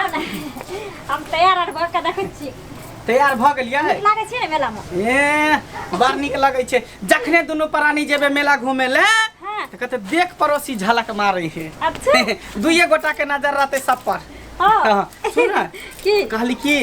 हम तैयार आर भ के देखै छी। तैयार भ गेलियै? लागे छै ने मेला में। बड़ नीक लगै छै। जखने दुनू प्राणी जेबे मेला घूमे ले त कहते देख पड़ोसी झलक मारे है। अच्छा दुइये गोटा के नजर रहते सब पर। सुन की कहली की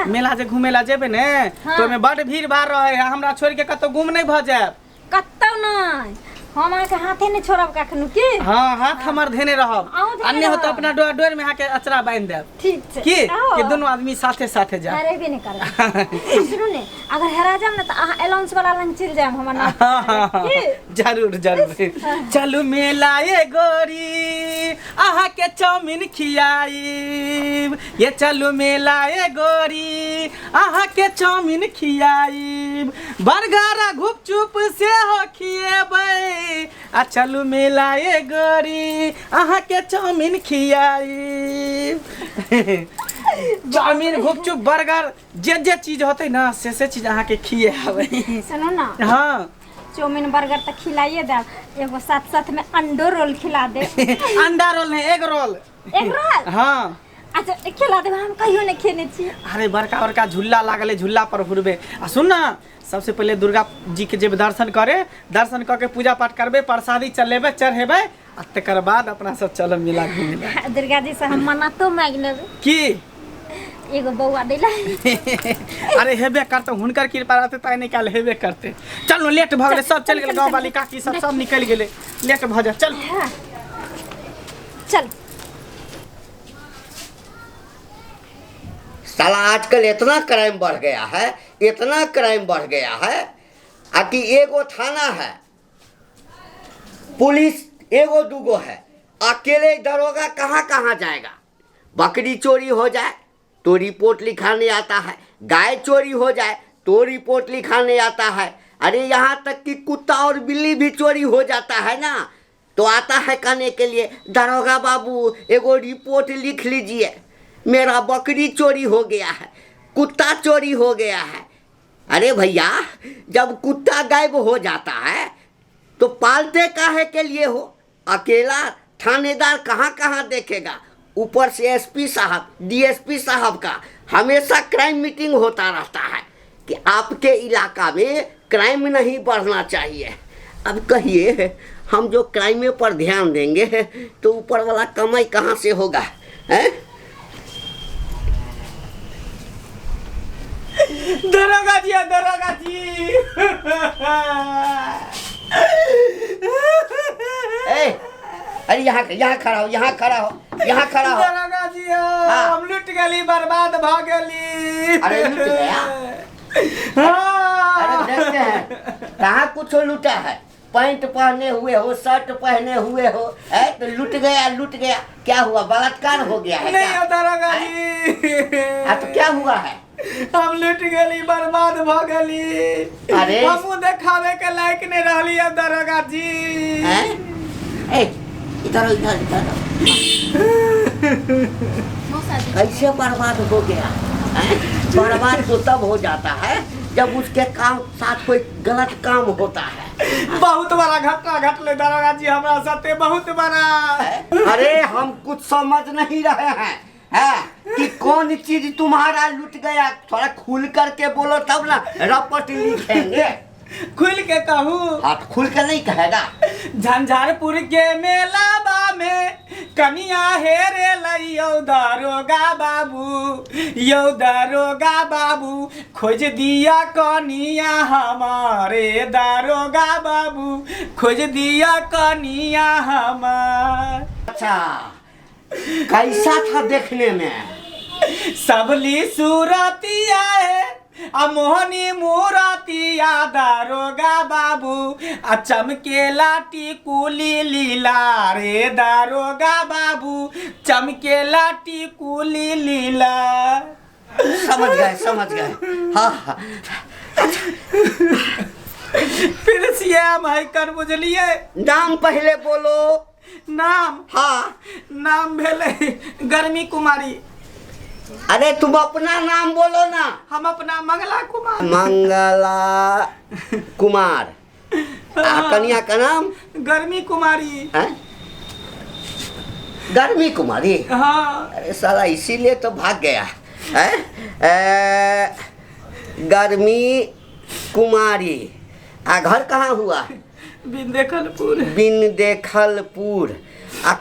मेला जे घूमे ला जेबे ने तो में बड़ भीड़ भाड़ रहे है। हमरा छोड़ के कतो गुम नहीं भ जाए। कतो नहीं हम आके हाथे नहीं छोड़ब कखनु की। हां हाथ हमर धेने रहब। अन्य हो तो अपना डोर में आके अचरा बांध देब। ठीक छै की कि दोनों आदमी साथे साथे जाए। अरे भी नहीं करब। सुनु ने अगर हेरा जाम ना त अहाँ अलाउंस वाला लंग चल जाम हमर ना। जरूर जरूर। चलू मेला ये गोरी आहा के चाउमीन खियाई। ये चलू मेला ये गोरी आहा के चाउमीन खियाई। बर्गर गुपचुप से हो खिएबै। आ चलू मेला ये गोरी आहा के चाउमीन खियाई। चाउमीन गुपचुप बर्गर जे चीज होते ना से चीज अहाँ के खियाबै। सुनो ना हां चाउमीन बर्गर त खिलाइए दे। एगो साथ साथ में अंडो रोल खिला दे। अंडा रोल नहीं एग रोल। एग रोल हां अच्छा खिला दे। हम कहियो नहीं खेने छी। अरे बड़का बड़का झूला लागले झूला पर घुरबे। आ सुन ना सबसे पहले दुर्गा जी के जब दर्शन करे दर्शन करके पूजा पाठ करबे प्रसादी चलेबे चढ़ेबे आ तकर बाद अपना सब चल मेला घूमे। दुर्गा जी से हम मना तो मांग लेबे की एगो बौआ देला। अरे हेबे करते हुनकर कृपा रहते ताई निकाल हेबे करते। चल लेट भ गेले सब चल गेले गांव वाली काकी सब निकल गेले। लेट भ जा चल चल। साला आजकल इतना क्राइम बढ़ गया है इतना क्राइम बढ़ गया है कि एगो थाना है पुलिस एगो दूगो है अकेले दरोगा कहाँ कहाँ जाएगा। बकरी चोरी हो जाए तो रिपोर्ट लिखाने आता है। गाय चोरी हो जाए तो रिपोर्ट लिखाने आता है। अरे यहाँ तक कि कुत्ता और बिल्ली भी चोरी हो जाता है ना तो आता है कहने के लिए दरोगा बाबू एगो रिपोर्ट लिख लीजिए मेरा बकरी चोरी हो गया है कुत्ता चोरी हो गया है। अरे भैया जब कुत्ता गायब हो जाता है तो पालते काहे के लिए हो। अकेला थानेदार कहाँ कहाँ देखेगा। ऊपर से एसपी साहब डीएसपी साहब का हमेशा क्राइम मीटिंग होता रहता है कि आपके इलाका में क्राइम नहीं बढ़ना चाहिए। अब कहिए हम जो क्राइम पर ध्यान देंगे तो ऊपर वाला कमाई कहाँ से होगा हैं? दरोगा जी दरोगा जी। अरे यहाँ खड़ा हो यहाँ खड़ा हो यहाँ खड़ा हो। दरोगा जी हम लुट गली बर्बाद भ गली। अरे लुट गया। अरे देखते हैं कहाँ कुछ लूटा है। पैंट पहने हुए हो शर्ट पहने हुए हो तो लूट गया क्या हुआ बलात्कार हो गया है नहीं दरोगा जी। तो क्या हुआ है। हम लुट गली बर्बाद भ गली। अरे हमू देखावे के लायक नहीं रहली दरोगा जी। इधर कैसे बर्बाद हो गया। बर्बाद तो तब हो जाता है जब उसके काम साथ कोई गलत काम होता है। बहुत बड़ा घटना घटले दरोगा जी हमरा साथे बहुत बड़ा। अरे हम कुछ समझ नहीं रहे हैं कि कौन चीज तुम्हारा लूट गया। थोड़ा खुल करके बोलो तब ना रपट लिखेंगे। खुल के कहूँ हाँ तो खुल के नहीं कहेगा। झंझारपुर के मेला में कनिया हेरे लइयो दरोगा बाबू खोज दिया कनिया हमारे दरोगा बाबू खोज दिया कनिया हमार। अच्छा कैसा था देखने में। सबली सूरतिया है मोहनी मूरतिया दरोगा बाबू चमकेला टिकुली लीला रे दरोगा बाबू चमकेला टिकुली लीला। समझ गए हाँ। फिर सीएम है कर बुझलिए। नाम पहले बोलो। नाम हाँ नाम भेले गर्मी कुमारी। अरे तुम अपना नाम बोलो ना। हम अपना मंगला कुमार। कन्या का नाम गर्मी कुमारी। गर्मी कुमारी? हाँ अरे साला इसीलिए तो भाग गया है। गर्मी कुमारी। घर कहाँ हुआ? बिंदेखलपुर। बिंदेखलपुर।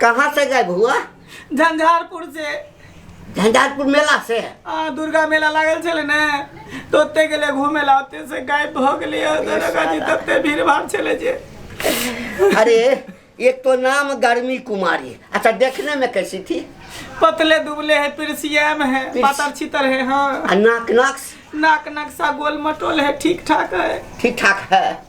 कहाँ से गए हुआ? झंझारपुर से। झंझारपुर मेला से? दुर्गा मेला लागल चले ने तो ओते गेले घूमे ला, ओते से गायब हो गेली दरोगा जी, तते भीड़ भाड़ चले जे। अरे एक तो नाम गर्मी कुमारी, अच्छा देखने में कैसी थी? पतले दुबले है, पिरसियाम है, पातर छितर है। हाँ नाक नक्शा गोल मटोल है, ठीक ठाक है। ठीक ठाक है।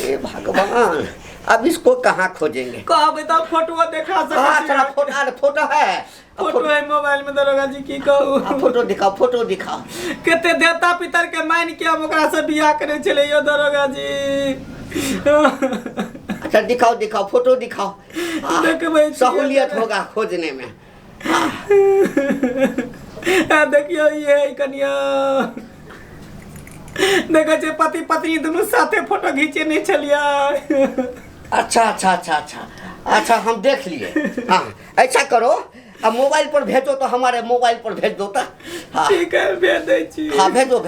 ए भगवान, अब इसको कहाँ खोजेंगे? कहबे तो फोटो दिखा सकते। फोटो है? फोटो है मोबाइल में दरोगा जी, की कहू। फोटो दिखाओ, फोटो दिखाओ। केते देवता पितर के मान के हम ओकरा से बियाह करे चले यो दरोगा जी। अच्छा दिखाओ दिखाओ, फोटो दिखाओ। देखबै सहूलियत होगा खोजने में। देखियो ये कन्या, देखो जे पति पत्नी दोनों साथे फोटो खींचे नहीं चलिया। अच्छा हम देख लिए। हाँ ऐसा करो, अब मोबाइल पर भेजो तो हमारे मोबाइल पर भेज दो। हाँ ठीक है भेज दे छी। हाँ भेजो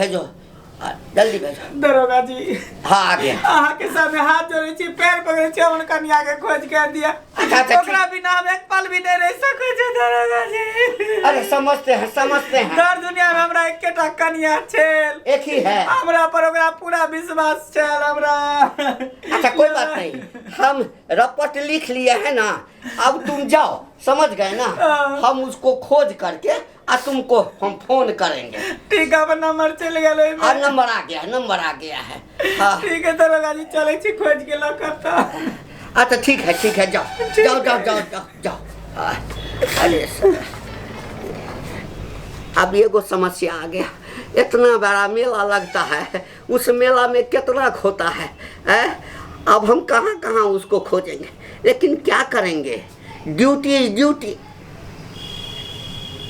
जल्दी भेजो। दरोगा जी हाँ आ गया। अहाँ के सामने हाथ जोड़े छी, पैर पकड़े छी, हमन कन्या के खोज के दिया। अच्छा ओकरा बिना हम एक पल भी नहीं रह सकै छी दरोगा जी। अरे समझते हैं। दर दुनिया में हमरा एकेटा कन्या छेल, एक ही है। हमरा पर ओकरा पूरा विश्वास छेल हमरा। अच्छा कोई बात नहीं, हम रपट लिख लिए है ना, अब तुम जाओ, समझ गए ना? हम उसको खोज करके तुमको हम फोन करेंगे। ठीक है, नंबर चल गया। नंबर आ गया है। हाँ ठीक है दरोगा जी, चले छी खोज के ला करता। अच्छा ठीक है, जाओ। अरे अब एगो समस्या आ गया। इतना बड़ा मेला लगता है, उस मेला में कितना खोता है, अब हम कहाँ उसको खोजेंगे, लेकिन क्या करेंगे? Duty is duty.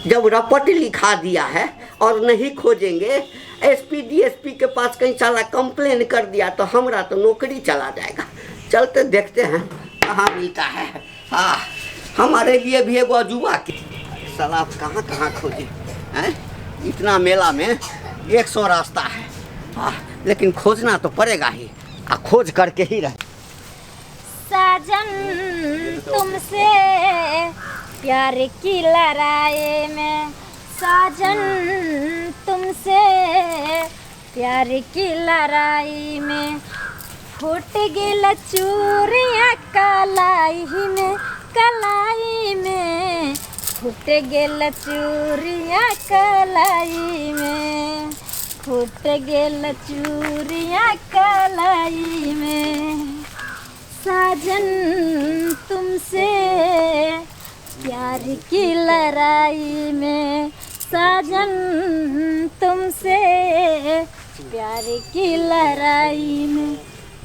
जब रपट लिखा दिया है और नहीं खोजेंगे, एसपी डीएसपी के पास कहीं साला कंप्लेन कर दिया तो हमारा तो नौकरी चला जाएगा। चलते देखते हैं कहाँ मिलता है। हाँ हमारे लिए भी एगो अजूबा की साला कहाँ खोजे हैं? इतना मेला में 100 रास्ता है। हाँ लेकिन खोजना तो पड़ेगा ही, खोज करके ही रहे। साजन तुमसे प्यार की लड़ाई में, साजन तुमसे प्यार की लड़ाई में, फूट गेल चूरिया कलाई में, कलाई में फूट गेल चूरिया कलाई में, फूट गेल चूरिया कलाई में। साजन तुमसे प्यार की लड़ाई में, साजन तुमसे प्यार की लड़ाई में,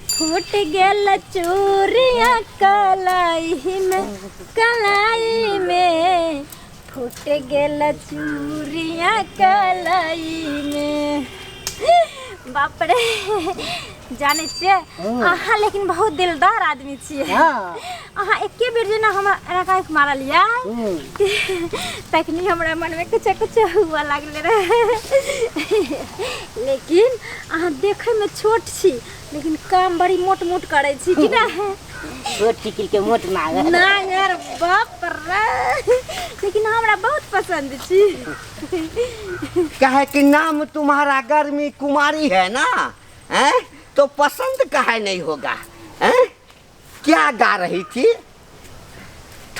फूट गेल चूरिया कलाई में, कलाई में फूट गेल चूरिया कलाई में। बाप रे, जाने छिए अहाँ लेकिन बहुत दिलदार आदमी छिए। अहाँ एके बेर जेना हमरा काहे मारल या, तखनी हमरा मन में कुछ हुआ लागले रहे। लेकिन अहाँ देखे में छोट छी, लेकिन काम बड़ी मोट करे छी कि ना? छोट टिकल के मोट नागर नागर, बाप रे, लेकिन हमरा बहुत पसंद छी। कहे कि नाम तुम्हारा गर्मी कुमारी है ना, तो पसंद काहे नहीं होगा? क्या गा रही थी?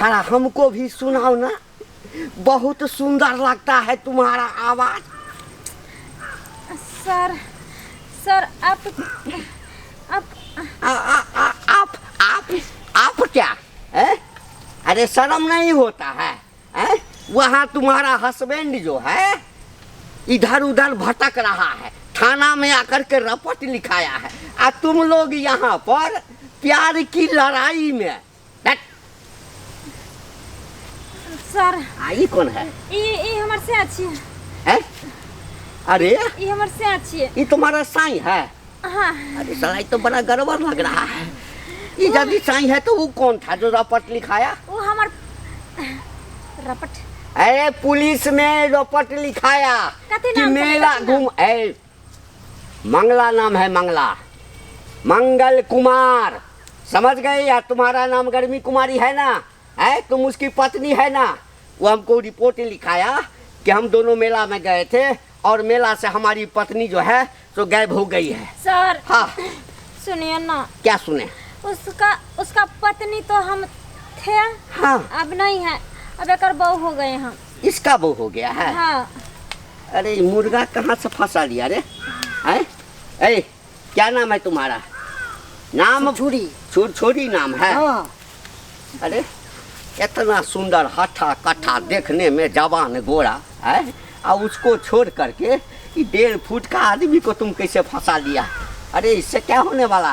थोड़ा हमको भी सुनाओ ना, बहुत सुंदर लगता है तुम्हारा आवाज। सर आप क्या? अरे शर्म नहीं होता है? वहाँ तुम्हारा हस्बैंड जो है इधर उधर भटक रहा है, थाना में आकर के रपट लिखाया है, और तुम लोग यहाँ पर प्यार की लड़ाई में। सर ये कौन है? ये हमारे से अच्छी है? अरे ये हमारे से अच्छी है। ये तुम्हारा साईं है? हाँ। अरे साला ये तो बड़ा गड़बड़ लग रहा है। ये जब साईं है तो वो कौन था जो रपट लिखाया? वो हमार रपट अरे पुलिस में रपट लिखाया कथी कि नाम से मेला लिखा? घूम मंगला नाम है, मंगला मंगल कुमार, समझ गए? या तुम्हारा नाम गर्मी कुमारी है ना, है तुम उसकी पत्नी है ना। वो हमको रिपोर्ट लिखाया कि हम दोनों मेला में गए थे और मेला से हमारी पत्नी जो है तो गायब हो गई है। सर हाँ सुनिए ना, क्या सुने? उसका पत्नी तो हम थे, हाँ अब नहीं है, अब एक बहू हो गए हम। इसका बहू हो गया है। हाँ अरे मुर्गा कहाँ से फंसा लिया रे? है ए क्या नाम है तुम्हारा? नाम छुरी। छोरी नाम है। हाँ अरे इतना सुंदर हठा कट्ठा देखने में जवान गोरा है, और उसको छोड़ करके ये 1.5 फुट का आदमी को तुम कैसे फंसा लिया? अरे इससे क्या होने वाला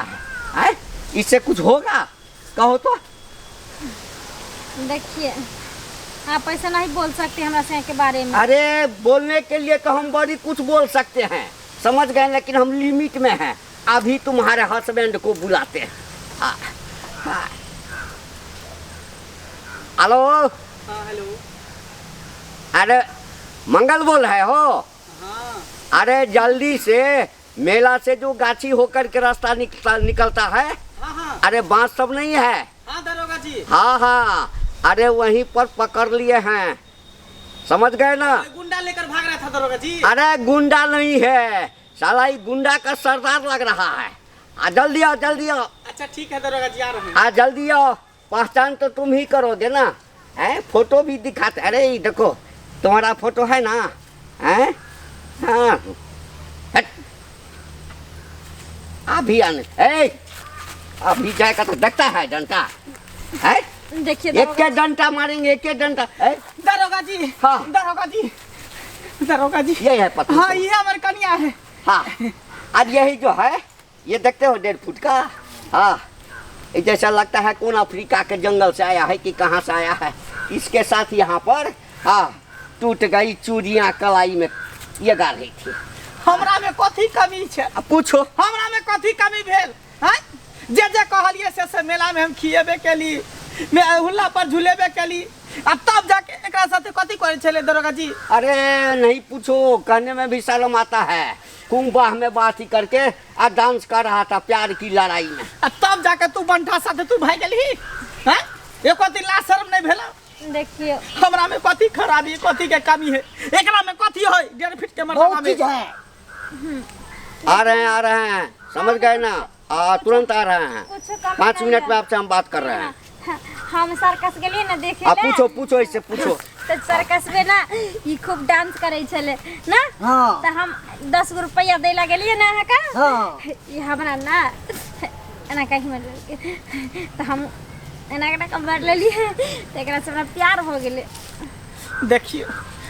है? इससे कुछ होगा? कहो तो। देखिए आप ऐसा नहीं बोल सकते हमरा से के बारे में। अरे बोलने के लिए तो हम बड़ी कुछ बोल सकते हैं, समझ गए, लेकिन हम लिमिट में हैं। अभी तुम्हारे हस्बैंड को बुलाते हैं। हाँ, हाँ। हेलो। हाँ हेलो। अरे मंगल बोल रहे हो? हाँ अरे जल्दी से मेला से जो गाछी होकर के रास्ता निकलता है, हाँ हाँ अरे बांस सब नहीं है? हाँ दरोगा जी। हाँ हाँ, अरे वहीं पर पकड़ लिए हैं, समझ गए ना? गुंडा लेकर भाग रहा था दरोगा जी। अरे गुंडा नहीं है, साला ये गुंडा का सरदार लग रहा है। आ जल्दी आओ, जल्दी आओ। अच्छा ठीक है दरोगा जी, आ रहे हैं। आ जल्दी आओ, पहचान तो तुम ही करोगे ना? है फोटो भी दिखाते। अरे ये देखो तुम्हारा फोटो है ना? है हाँ, हट। अभी आने अभी जाएगा तो देखता है डंटा है। देखिए एक के डंटा मारेंगे, एक के डंटा। दरोगा जी। हाँ। दरोगा जी, दरोगा जी। ये है पता। हाँ ये हमारे कन्या है। हाँ अब यही जो है, ये देखते हो 1.5 फुट का। हाँ ये जैसा लगता है कौन अफ्रीका के जंगल से आया है कि कहाँ से आया है। इसके साथ यहाँ पर हाँ टूट गई चूड़ियाँ कलाई में ये गा रही थी। हमरा में कथी कमी है? अब पूछो। हमरा में कथी कमी भेल? हैं? जे जे कहलिए से मेला में हम खिएबे केली, मैं हुल्ला पर झूलेबे केली, अब तब जाके एकरा साथे कथी करे छले दरोगा जी? अरे नहीं पूछो, कहने में भी शर्म आता है। कुंबाह में बात ही करके आ डांस कर रहा था प्यार की लड़ाई में। अब तब जाके तू बंठा साथे तू भाग गेली हैं? ये कथी लाज शर्म नहीं भेला? देखिए हमरा में कथी खराबी, कथी के कमी है? एकरा में कथी है? 1.5 फीट के मर्दवा बहुत में चीज है। आ रहे हैं, समझ गए ना? तुरंत आ रहे हैं। कुछ कमी 5 नहीं मिनट है। में आपसे हम बात कर रहे हैं। हम सर्कस गेलिए ना देखे आप ले। पूछो इससे पूछो। तो सर्कस में ना ये खूब डांस करे छले ना। हाँ। तो हम 10 गो रुपया दे ला गेलिए ना यहाँ का। हाँ। ये हमरा ना एना कहीं मर तो हम एना का कमर ले लिए, तो एकरा से हमरा प्यार हो गेले। देखियो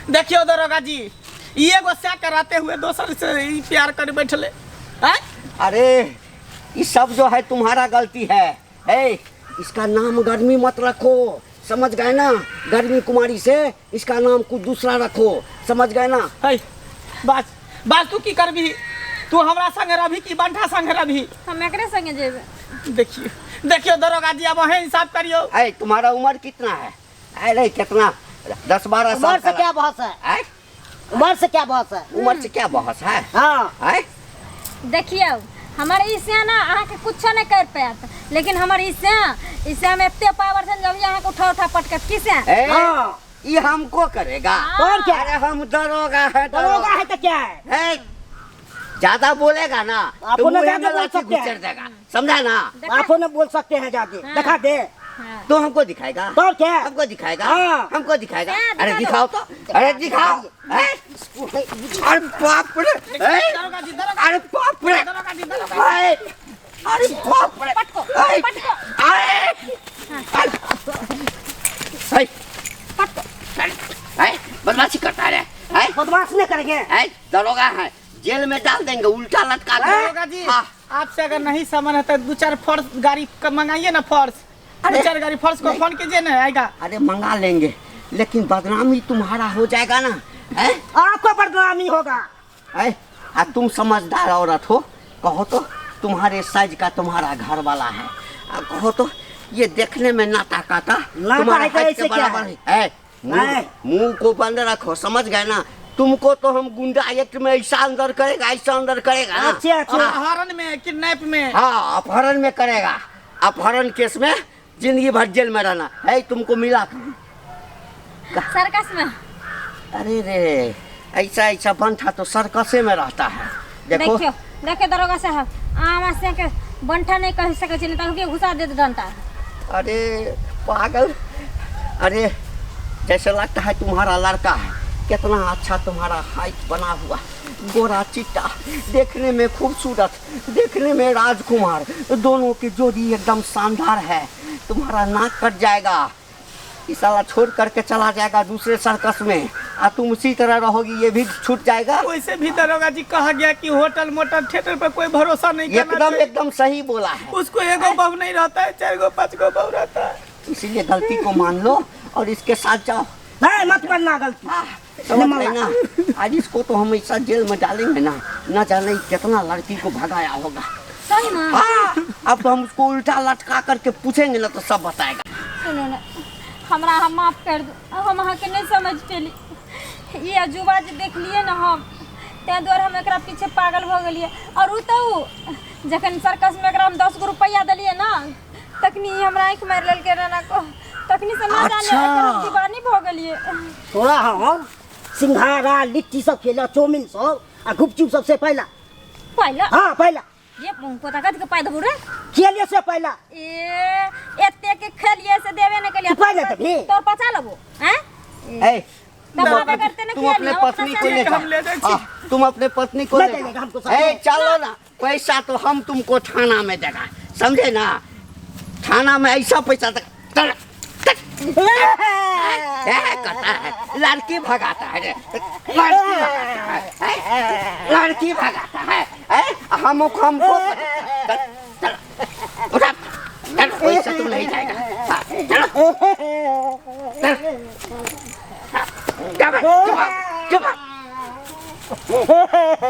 देखियो दरोगा जी, ये गुस्सा कराते हुए दोसर से ही प्यार कर बैठले हैं? अरे ये सब जो है तुम्हारा गलती है। इसका नाम गर्मी मत रखो, समझ गए ना? गर्मी कुमारी से इसका नाम कुछ दूसरा रखो, समझ गए ना? है बात तू की करबी? तू हमरा संग रहबी कि बंठा संग रहबी? हम एकरे संगे जेबे। देखियो दरोगा जी, अब वही हिसाब करियो। तुम्हारा उम्र कितना है? अरे कितना 10-12 साल उम्र से क्या बहस है? उम्र से क्या बहस है? उम्र से क्या बहस है? हाँ। देखिए हमारे इससे ना अहाँ के कुछ नहीं कर पात, लेकिन हमारे इससे में इतने पावर से जब यहाँ को उठा पटकत किसे। हाँ। ये हमको करेगा? और क्या? अरे हम दरोगा है। दरोगा है तो क्या है? ज्यादा बोलेगा ना आप तो उन्हें मुँह ज्यादा में बोल लाठी सकते हैं। घुसेड़ देगा, समझा ना? आप उन्हें बोल सकते हैं जाके। हाँ। दिखा दे। हाँ। तो हमको दिखाएगा? तो और क्या? हमको दिखाएगा? हाँ। हमको दिखाएगा? हाँ, अरे दिखा दिखाओ तो, अरे दिखाओ। अरे बाप रे, दरोगा जी, दरोगा अरे बाप रे, दरोगा जी, दरोगा अरे बाप रे, पटको अरे बदमाशी करता है। बदमाश नहीं करेंगे। दरोगा है, जेल में डाल देंगे उल्टा लटका के। दरोगा जी, हाँ। आपसे अगर नहीं सामान है तो 2-4 फोर्स गाड़ी मंगाइए ना, फोर्स। अरे। 2-4 गाड़ी फोर्स को फोन कीजिए ना, आएगा। अरे मंगा लेंगे, लेकिन बदनामी तुम्हारा हो जाएगा ना। आपको बदनामी होगा। तुम समझदार औरत हो, कहो तो तुम्हारे साइज का तुम्हारा घर वाला है, कहो तो ये देखने में नाता काता नाता तुम्हारे है तो हाइट ऐसे के क्या बराबर है। नहीं। मुंह को बंद रखो, समझ गए ना? तुमको तो हम गुंडा एक्ट में ऐसा अंदर करेगा, ऐसा अंदर करेगा ना। अच्छा अच्छा अपहरण में, किडनैप में। हाँ, अपहरण में करेगा। अपहरण केस में जिंदगी भर जेल में रहना है। तुमको मिला कहाँ? सर्कस में। अरे रे, ऐसा ऐसा बंठा तो सर्कसे में रहता है। देखो देखियो देखे दरोगा साहब, आम से के बंठा नहीं कह सके छी, नहीं तो घुसा दे डंटा। अरे पागल, अरे जैसे लगता है तुम्हारा लड़का है। कितना अच्छा तुम्हारा हाइट बना हुआ, गोरा चिट्टा, देखने में खूबसूरत, देखने में राजकुमार, दोनों की जोड़ी एकदम शानदार है। तुम्हारा नाक कट जाएगा, इस साला छोड़ करके चला जाएगा दूसरे सर्कस में, और तुम उसी तरह रहोगी, ये भी छूट जाएगा। वैसे भी दरोगा जी कहा गया कि होटल मोटल थिएटर पर कोई भरोसा नहीं करना एकदम चाहिए। एकदम सही बोला है। उसको एगो बहू नहीं रहता है, 4 गो 5 गो बहू रहता है। इसीलिए गलती को मान लो और इसके साथ जाओ। नहीं मत करना गलती। समझ गए ना? आज इसको तो हम ऐसा जेल में डालेंगे ना, न जाने कितना लड़की को भगाया होगा। सही ना? हाँ, अब तो हम उसको उल्टा लटका करके पूछेंगे ना तो सब बताएगा। सुनो ना, हमरा हम माफ कर दो, हम अहाँ के नहीं समझ पेली। ये अजूबा जे देख लिए ना हम, ते द्वारा हम एकरा पीछे पागल हो गेलिए। और उ तो जखन सर्कस में एकरा हम 10 गो रुपया दिलिए ना, तखनी हमरा आँख मार लेलके रहना को, तखनी से ना जाने अच्छा। एकरा दीवानी हो गेलिए। थोड़ा हम सिंघारा लिट्टी सब खेला, चाउमीन सब आ गुपचुप सबसे पहला। पहला हाँ पहला ये पोता कथी के पाय देबू रे? खेलिए से पहला। ए एते के खेलिए से देवे न केलिए। तू पहले तभी। तोर पचा लेबो हैं? ए, दबावे करते न तुम अपने पत्नी को ले हम ले जाओ। जाए। हाँ, तुम अपने पत्नी को मैं ले देंगे, हमको जाओ। ए, चलो ना, पैसा तो हम तुमको थाना में देगा, समझे ना? थाना में ऐसा पैसा तक करता है, लड़की भगाता है रे, लड़की भगाता है, हमको उठा, पैसा तो नहीं जाएगा। हाँ, चलो चलो, चुप चुप चुप।